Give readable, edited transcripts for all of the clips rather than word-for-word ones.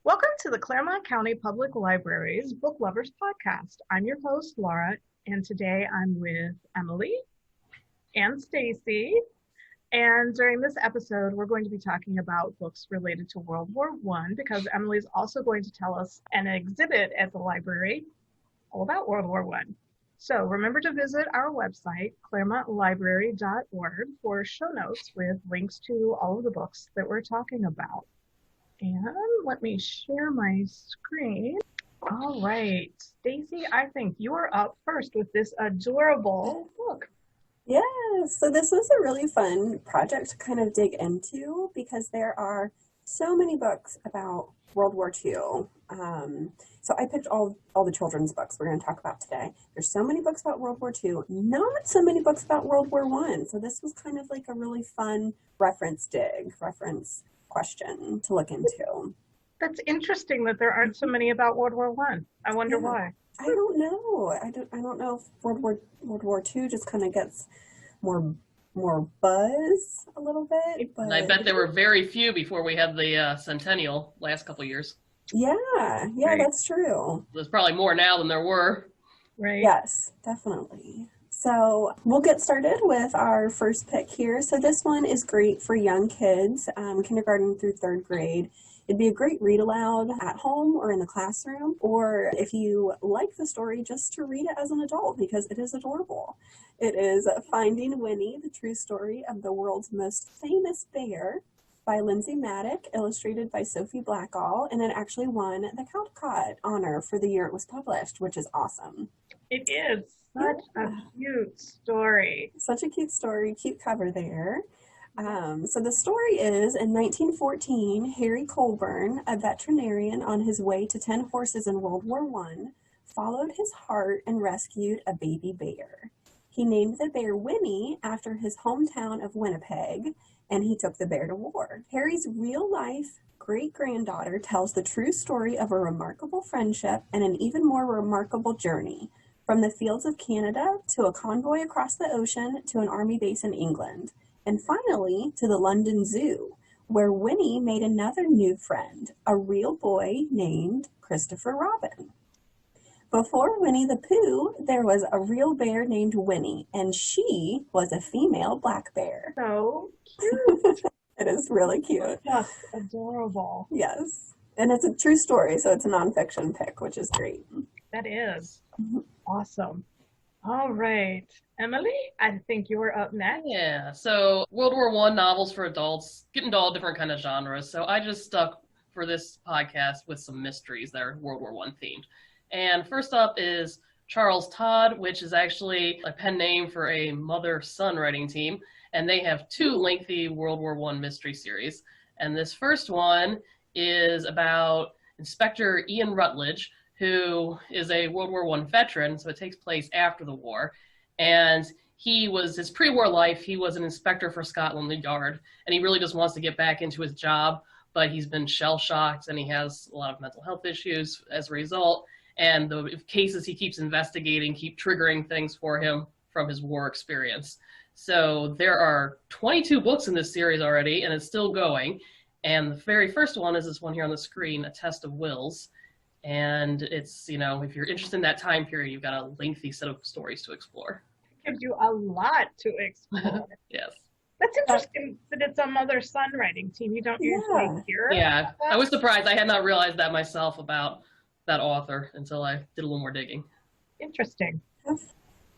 Welcome to the Clermont County Public Library's Booklovers podcast. I'm your host, Laura, and today I'm with Emily and Stacy. And during this episode, we're going to be talking about books related to World War I because Emily's also going to tell us an exhibit at the library all about World War I. So remember to visit our website, clermontlibrary.org, for show notes with links to all of the books that we're talking about. And let me share my screen. All right, Stacy, I think you are up first with this adorable book. Yes, so this was a really fun project to kind of dig into because there are so many books about World War II. So I picked all the children's books we're going to talk about today. There's so many books about World War II, not so many books about World War I. So this was kind of like a really fun reference question to look into. That's interesting that there aren't so many about World War I. I wonder why. I don't know. I don't know if World War II just kind of gets more buzz a little bit. But and I bet there were very few before we had the centennial last couple of years. Yeah, Right. That's true. There's probably more now than there were. Right. Yes, definitely. So we'll get started with our first pick here. So this one is great for young kids, kindergarten through third grade. It'd be a great read aloud at home or in the classroom, or if you like the story, just to read it as an adult because it is adorable. It is Finding Winnie, the True Story of the World's Most Famous Bear by MATTICK, illustrated by Sophie Blackall, and it actually won the CALKHOVEN honor for the year it was published, which is awesome. It is such a cute story. Such a cute story, cute cover there. So the story is, in 1914, Harry Colburn, a veterinarian on his way to 10 horses in World War I, followed his heart and rescued a baby bear. He named the bear Winnie after his hometown of Winnipeg, and he took the bear to war. Harry's real-life great-granddaughter tells the true story of a remarkable friendship and an even more remarkable journey, from the fields of Canada to a convoy across the ocean to an army base in England, and finally to the London Zoo, where Winnie made another new friend, a real boy named Christopher Robin. Before Winnie the Pooh, there was a real bear named Winnie, and she was a female black bear. So cute. It is really cute. Just adorable. Yes. And it's a true story, so it's a nonfiction pick, which is great. That is awesome. All right. Emily, I think you're up next. Yeah, so World War I novels for adults, get into all different kind of genres. So I just stuck for this podcast with some mysteries that are World War I themed. And first up is Charles Todd, which is actually a pen name for a mother-son writing team. And they have two lengthy World War I mystery series. And this first one is about Inspector Ian Rutledge, who is a World War I veteran, so it takes place after the war. And his pre-war life, he was an inspector for Scotland Yard, and he really just wants to get back into his job, but he's been shell-shocked, and he has a lot of mental health issues as a result, and the cases he keeps investigating keep triggering things for him from his war experience. So there are 22 books in this series already, and it's still going, and the very first one is this one here on the screen, A Test of Wills. And it's, if you're interested in that time period, you've got a lengthy set of stories to explore. It gives you a lot to explore. Yes. That's interesting that it's a mother-son writing team. You don't usually hear. Yeah, I was surprised. I had not realized that myself about that author until I did a little more digging. Interesting. All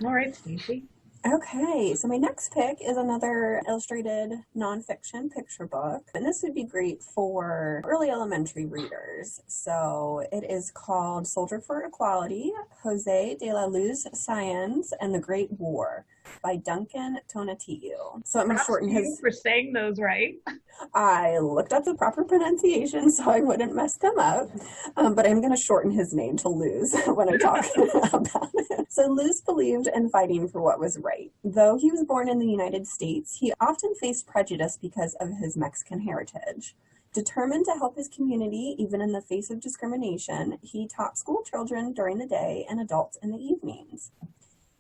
right, Stacey. Okay, so my next pick is another illustrated nonfiction picture book, and this would be great for early elementary readers. So it is called Soldier for Equality, Jose de la Luz Sáenz and the Great War by DUNCAN TONATIUH. So I'm going to shorten his... for saying those right. I looked up the proper pronunciation so I wouldn't mess them up, but I'm going to shorten his name to Luz when I talk about it. So Luz believed in fighting for what was right. Though he was born in the United States, he often faced prejudice because of his Mexican heritage. Determined to help his community, even in the face of discrimination, he taught school children during the day and adults in the evenings.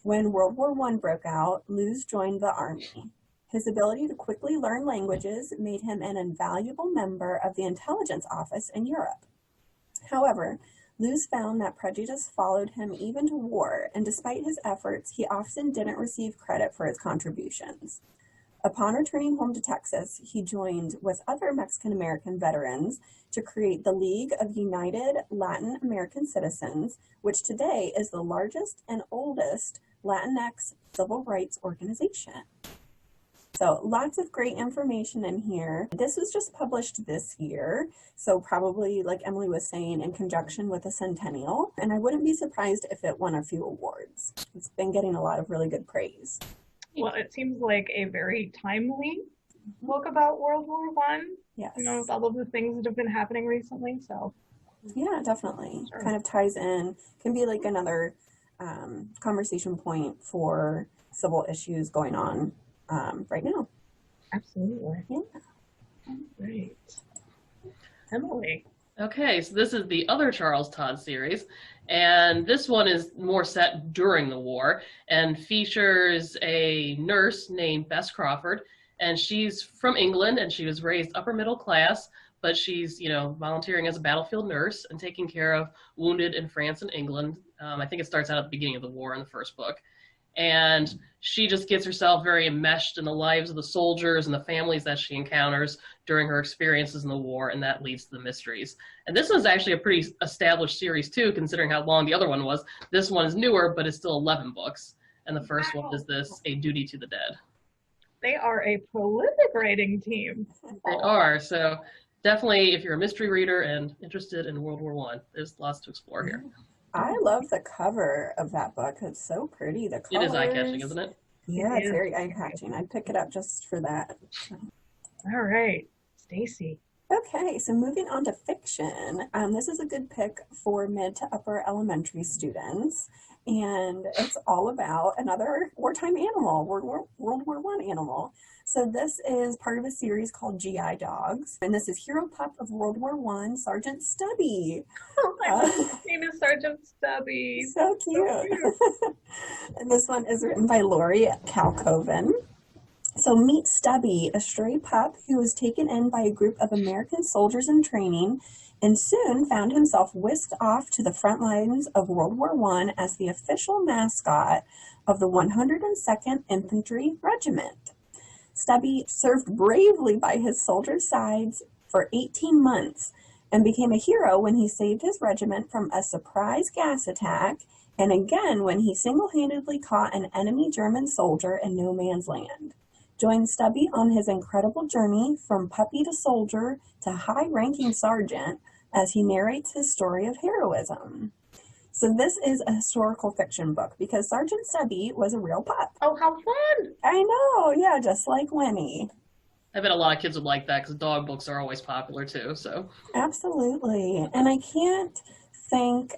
When World War I broke out, Luz joined the army. His ability to quickly learn languages made him an invaluable member of the intelligence office in Europe. However, Luz found that prejudice followed him even to war, and despite his efforts, he often didn't receive credit for his contributions. Upon returning home to Texas, he joined with other Mexican-American veterans to create the League of United Latin American Citizens, which today is the largest and oldest Latinx civil rights organization. So lots of great information in here. This was just published this year, so probably, like Emily was saying, in conjunction with the centennial, and I wouldn't be surprised if it won a few awards. It's been getting a lot of really good praise. Well, it seems like a very timely book about World War One. Yes. You know, with all of the things that have been happening recently. So yeah, definitely. Sure. Kind of ties in, can be like another conversation point for civil issues going on right now. Absolutely. Yeah. Great. Emily. Okay, so this is the other Charles Todd series, and this one is more set during the war and features a nurse named Bess Crawford, and she's from England and she was raised upper middle class, but she's, you know, volunteering as a battlefield nurse and taking care of wounded in France and England. I think it starts out at the beginning of the war in the first book. And she just gets herself very enmeshed in the lives of the soldiers and the families that she encounters during her experiences in the war, and that leads to the mysteries. And this one's actually a pretty established series too, considering how long the other one was. This one is newer, but it's still 11 books. And the first one is this, A Duty to the Dead. They are a prolific writing team. They are, so definitely if you're a mystery reader and interested in World War I, there's lots to explore here. I love the cover of that book. It's so pretty. The colors. It is eye-catching, isn't it? Yeah, it's is. very eye-catching. I'd pick it up just for that. All right, Stacy. Okay, so moving on to fiction. This is a good pick for mid to upper elementary students, and it's all about another wartime animal, World War I animal. So this is part of a series called GI Dogs, and this is Hero Pup of World War I, Sergeant Stubby. Oh, my name is Sergeant Stubby. So cute. And this one is written by LAURIE CALKHOVEN. So meet Stubby, a stray pup who was taken in by a group of American soldiers in training and soon found himself whisked off to the front lines of World War I as the official mascot of the 102nd Infantry Regiment. Stubby served bravely by his soldiers' sides for 18 months and became a hero when he saved his regiment from a surprise gas attack, and again when he single-handedly caught an enemy German soldier in no man's land. Join Stubby on his incredible journey from puppy to soldier to high-ranking sergeant as he narrates his story of heroism. So this is a historical fiction book because Sergeant Stubby was a real pup. Oh, how fun! I know, yeah, just like Winnie. I bet a lot of kids would like that because dog books are always popular too, so. Absolutely. And I can't think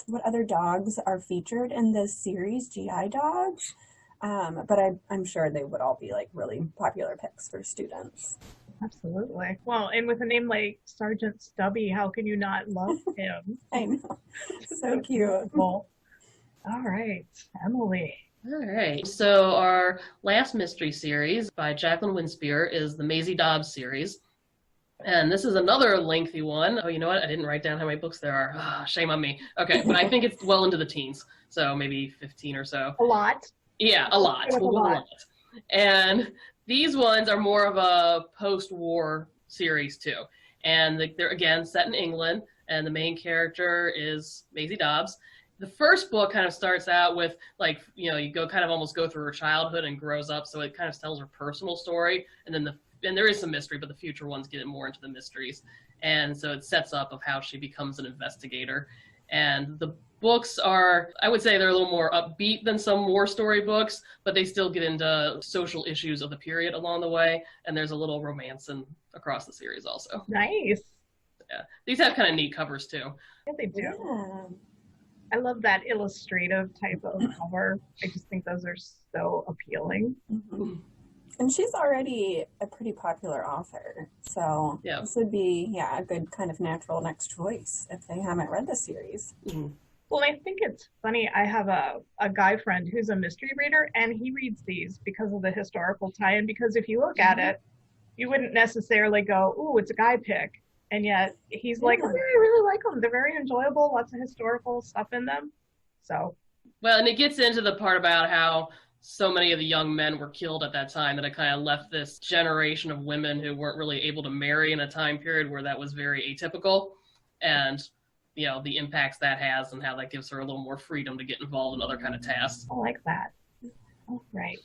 what other dogs are featured in this series, GI Dogs, but I'm sure they would all be like really popular picks for students. Absolutely. Well, and with a name like Sergeant Stubby, how can you not love him? I know. So cute. Cool. All right, Emily. All right, so our last mystery series by Jacqueline WINSPEAR is the Maisie Dobbs series. And this is another lengthy one. Oh, you know what? I didn't write down how many books there are. Ah, shame on me. Okay, but I think it's well into the teens, so maybe 15 or so. A lot. Yeah, a lot. With a lot. And these ones are more of a post-war series too. And they're again set in England, and the main character is Maisie Dobbs. The first book kind of starts out with, like, you know, you almost go through her childhood and grows up, so it kind of tells her personal story, and then there is some mystery, but the future ones get more into the mysteries. And so it sets up of how she becomes an investigator. And the books are, I would say they're a little more upbeat than some war story books, but they still get into social issues of the period along the way, and there's a little romance across the series also. Nice. Yeah, these have kind of neat covers too. Yeah, they do. Yeah. I love that illustrative type of cover. I just think those are so appealing. Mm-hmm. And she's already a pretty popular author, so yeah. This would be, a good kind of natural next choice if they haven't read the series. Mm-hmm. Well, I think it's funny. I have a guy friend who's a mystery reader, and he reads these because of the historical tie-in, because if you look at it, you wouldn't necessarily go, ooh, it's a guy pick. And yet he's like, oh, yeah, I really like them. They're very enjoyable, lots of historical stuff in them. So. Well, and it gets into the part about how so many of the young men were killed at that time that it kind of left this generation of women who weren't really able to marry in a time period where that was very atypical. And, you know, the impacts that has and how that gives her a little more freedom to get involved in other kind of tasks. I like that. All right.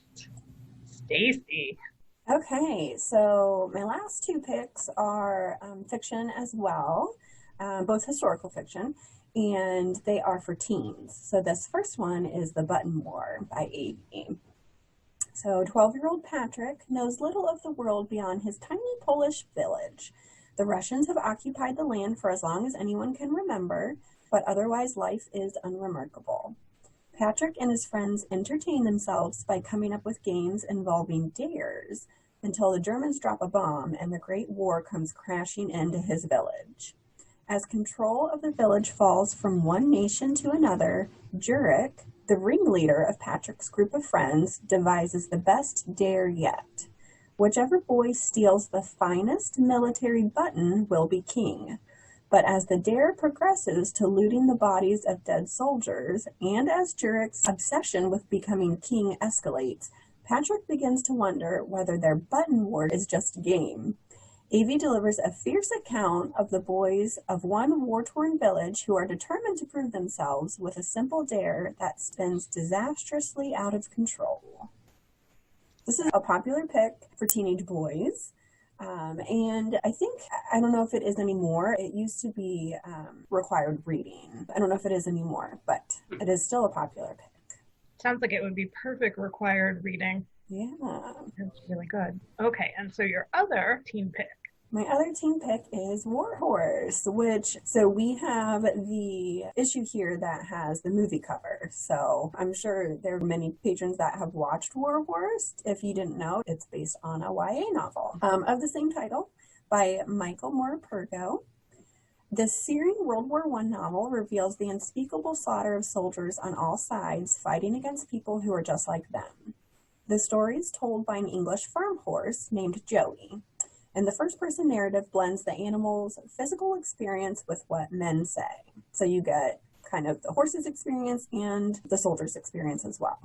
Stacy. Okay, so my last two picks are fiction as well, both historical fiction, and they are for teens. So this first one is The Button War by Avie. So 12-year-old Patrick knows little of the world beyond his tiny Polish village. The Russians have occupied the land for as long as anyone can remember, but otherwise life is unremarkable. Patrick and his friends entertain themselves by coming up with games involving dares until the Germans drop a bomb and the Great War comes crashing into his village. As control of the village falls from one nation to another, Jurek, the ringleader of Patrick's group of friends, devises the best dare yet. Whichever boy steals the finest military button will be king. But as the dare progresses to looting the bodies of dead soldiers, and as Jurek's obsession with becoming king escalates, Patrick begins to wonder whether their button war is just a game. Avie delivers a fierce account of the boys of one war-torn village who are determined to prove themselves with a simple dare that spins disastrously out of control. This is a popular pick for teenage boys. And I don't know if it is anymore. It used to be required reading. I don't know if it is anymore, but it is still a popular pick. Sounds like it would be perfect required reading. Yeah. That's really good. Okay, and so your other teen pick. My other teen pick is Warhorse, so we have the issue here that has the movie cover. So I'm sure there are many patrons that have watched Warhorse. If you didn't know, it's based on a YA novel of the same title by Michael Morpurgo. This searing World War I novel reveals the unspeakable slaughter of soldiers on all sides fighting against people who are just like them. The story is told by an English farm horse named Joey. And the first-person narrative blends the animal's physical experience with what men say. So you get kind of the horse's experience and the soldier's experience as well.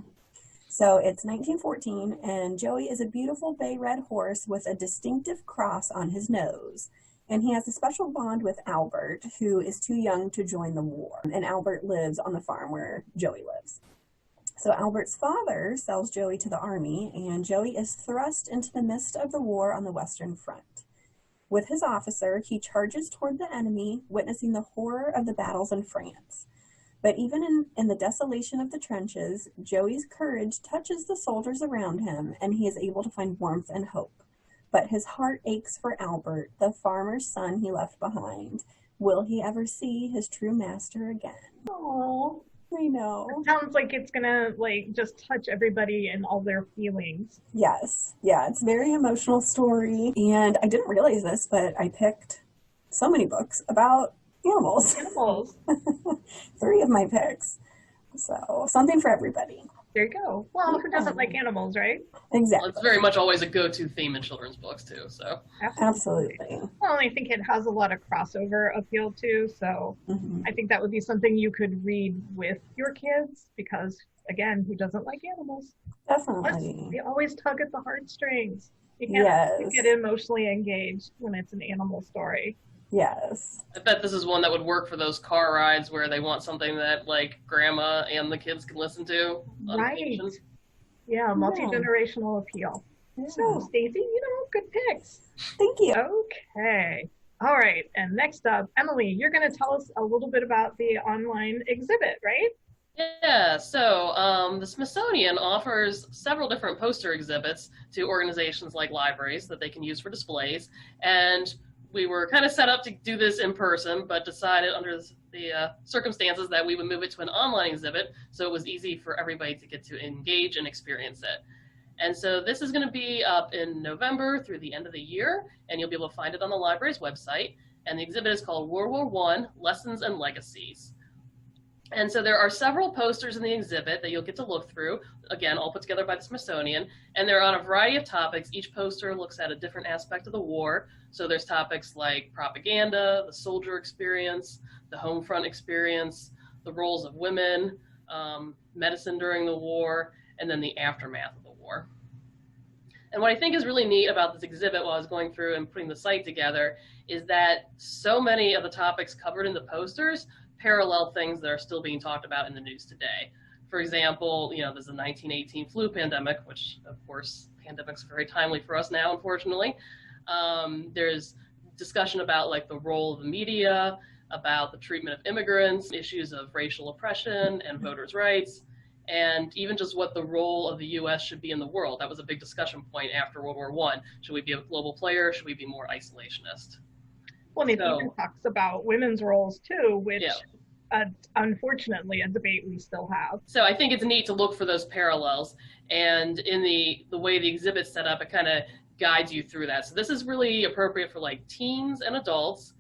So it's 1914, and Joey is a beautiful bay red horse with a distinctive cross on his nose. And he has a special bond with Albert, who is too young to join the war. And Albert lives on the farm where Joey lives. So Albert's father sells Joey to the army, and Joey is thrust into the midst of the war on the Western Front. With his officer, he charges toward the enemy, witnessing the horror of the battles in France. But even in the desolation of the trenches, Joey's courage touches the soldiers around him, and he is able to find warmth and hope. But his heart aches for Albert, the farmer's son he left behind. Will he ever see his true master again? Oh, I know. it sounds like it's gonna just touch everybody and all their feelings. Yes. Yeah, it's a very emotional story. And I didn't realize this, but I picked so many books about animals. Animals. 3 of my picks. So something for everybody. There you go. Well, who doesn't like animals, right? Exactly. Well, it's very much always a go-to theme in children's books, too. So Absolutely. Well, I think it has a lot of crossover appeal, too. So I think that would be something you could read with your kids because, again, who doesn't like animals? Definitely. They always tug at the heartstrings. You can't get emotionally engaged when it's an animal story. Yes. I bet this is one that would work for those car rides where they want something that, like, grandma and the kids can listen to. Right. Yeah, multi-generational appeal. Yeah. So, Stacey, good picks. Thank you. Okay. All right. And next up, Emily, you're going to tell us a little bit about the online exhibit, right? Yeah, so the Smithsonian offers several different poster exhibits to organizations like libraries that they can use for displays. And we were kind of set up to do this in person, but decided under the circumstances that we would move it to an online exhibit so it was easy for everybody to get to engage and experience it. And so this is going to be up in November through the end of the year, and you'll be able to find it on the library's website. And the exhibit is called World War I, Lessons and Legacies. And so there are several posters in the exhibit that you'll get to look through, again, all put together by the Smithsonian, and they're on a variety of topics. Each poster looks at a different aspect of the war. So there's topics like propaganda, the soldier experience, the home front experience, the roles of women, medicine during the war, and then the aftermath of the war. And what I think is really neat about this exhibit while I was going through and putting the site together is that so many of the topics covered in the posters parallel things that are still being talked about in the news today. For example, there's the 1918 flu pandemic, which of course, pandemics are very timely for us now, unfortunately. There's discussion about like the role of the media, about the treatment of immigrants, issues of racial oppression and voters' rights, and even just what the role of the U.S. should be in the world. That was a big discussion point after World War I. Should we be a global player? Should we be more isolationist? Well, it even talks about women's roles too, which unfortunately a debate we still have. So I think it's neat to look for those parallels, and in the way the exhibit's set up, it kind of guides you through that. So this is really appropriate for like teens and adults,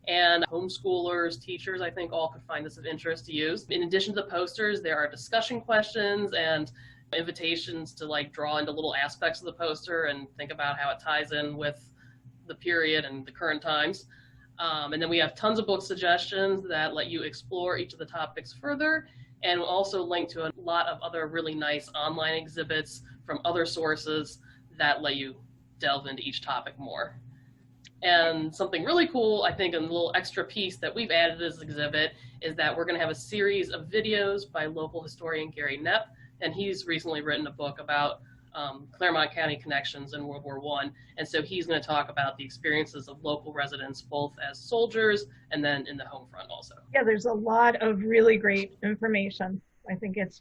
and homeschoolers, teachers, I think all could find this of interest to use. In addition to the posters, there are discussion questions and invitations to like draw into little aspects of the poster and think about how it ties in with the period and the current times. And then we have tons of book suggestions that let you explore each of the topics further, and we'll also link to a lot of other really nice online exhibits from other sources that let you delve into each topic more. And something really cool, I think, a little extra piece that we've added to this exhibit is that we're going to have a series of videos by local historian Gary Knepp, and he's recently written a book about Clermont County connections in World War I, and so he's going to talk about the experiences of local residents both as soldiers and then in the home front also. Yeah, there's a lot of really great information. I think it's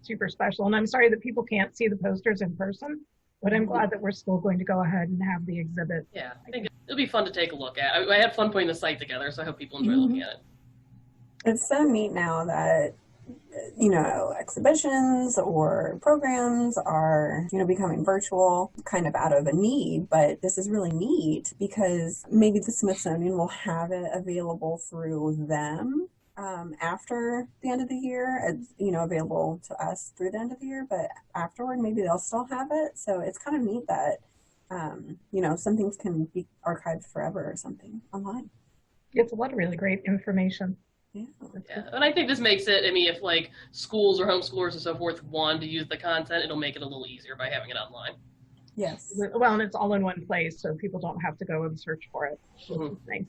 super special, and I'm sorry that people can't see the posters in person, but I'm glad that we're still going to go ahead and have the exhibit. Yeah, I think it'll be fun to take a look at. I had fun putting the site together, so I hope people enjoy looking at it. It's so neat now that exhibitions or programs are, becoming virtual kind of out of a need, but this is really neat because maybe the Smithsonian will have it available through them after the end of the year. It's, available to us through the end of the year, but afterward, maybe they'll still have it. So it's kind of neat that, some things can be archived forever or something online. It's a lot of really great information. Yeah. And I think this makes it, if like schools or homeschoolers and so forth want to use the content, it'll make it a little easier by having it online. Yes. Well, and it's all in one place, so people don't have to go and search for it. Which is nice.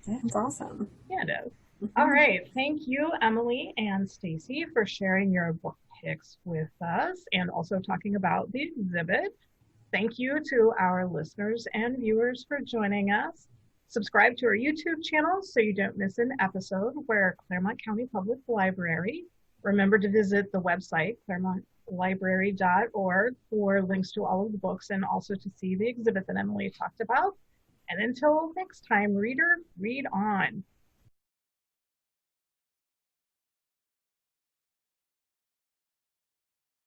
Yeah, it's awesome. Yeah, it is. All right. Thank you, Emily and Stacy, for sharing your book picks with us and also talking about the exhibit. Thank you to our listeners and viewers for joining us. Subscribe to our YouTube channel so you don't miss an episode. We're Clermont County Public Library. Remember to visit the website, clermontlibrary.org, for links to all of the books and also to see the exhibit that Emily talked about. And until next time, reader, read on.